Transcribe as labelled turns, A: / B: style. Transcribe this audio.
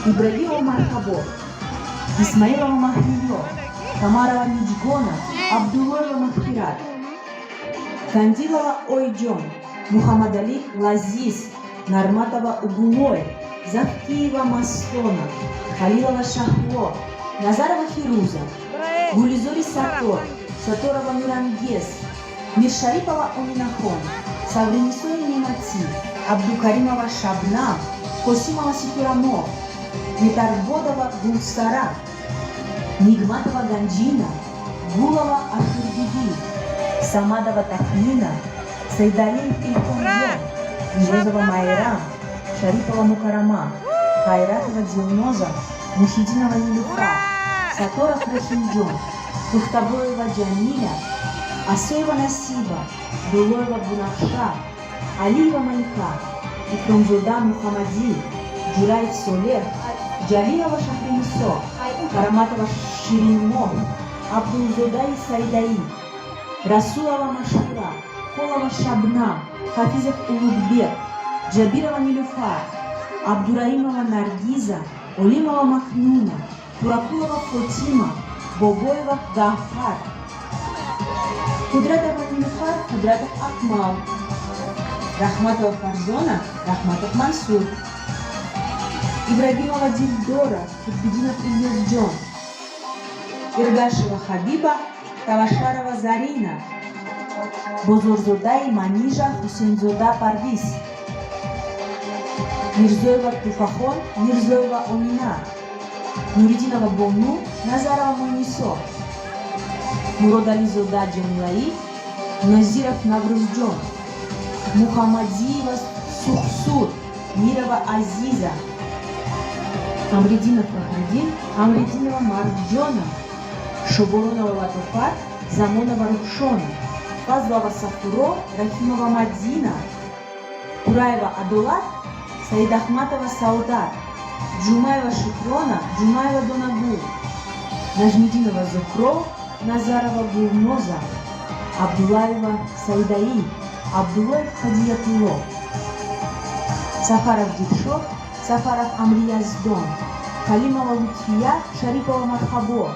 A: Ибрагимова Мархабо, Исмаилова Махниё, Тамарова Ничгона, Абдуллоева Махфират, Кандилова Ойджон, Мухаммадали Лазиз, Нарматова Угулой, Завкиева Мастона, Халилова Шахло, Назарова Фируза, Гулизори Сатор, Саторова Мирангес, Миршарипова Оминахон, Савринисои Немати, Абдукаримова Шабнам, Косимова Ситурамо, Метарбодова Гулсара, Нигматова Ганджина, Гулова Ашурбиби, Самадова Тахмина, Сайдалин Илькомьон, Нижезова Майрам, Шарипова Мукарама, Хайратова Дилноза, Мухидинова Нилюха, Саторов Рахимджон, Тухтабоева Джамиля, Асоева Насиба, Дулоева Бунакша, Алиева Малика, Икромзуда Мухаммади, Джураев Солех, Джалилова Шахринисо, Караматова Ширинмо, Абдулзодай Сайдаи, Расулова Машура, Холова Шабнам, Хафизов Улугбек, Джабирова Нилюфар, Абдураимова Наргиза, Олимова Макнуна, Туракулова Фотима, Бобоева Гафар, Кудратова Нилюфар, Кудратов Акмал, Рахматова Фарзона, Рахматов Мансур, Ибрагимова Дильдора, Худбидинов Ильёсджон, Иргашева Хабиба, Тавашарова Зарина, Бозорзода Манижа, Хусейнзода Парвиз, Мирзоева Туфахон, Мирзоева Омина, Нуридинова Бомну, Назарова Мунисо, Муродализода Джамилаи, Назиров Наврузджон, Мухаммадиева Сухсур, Мирова Азиза, Амридинов Фахридин, Амридинова Марджона, Шоборонова Латуфат, Замонова Рухшона, Фазлова Сафуро, Рахимова Мадзина, Тураева Адулат, Саидахматова Саудат, Джумаева Шукрона, Джумаева Донагу, Нажмидинова Зухро, Назарова Гулноза, Абдулаева Саидаи, Абдулаев Хадиятуло, Сафаров Дикшов, Сафаров Амрияздон, Халимова Лутфия, Шарипова Мархабо,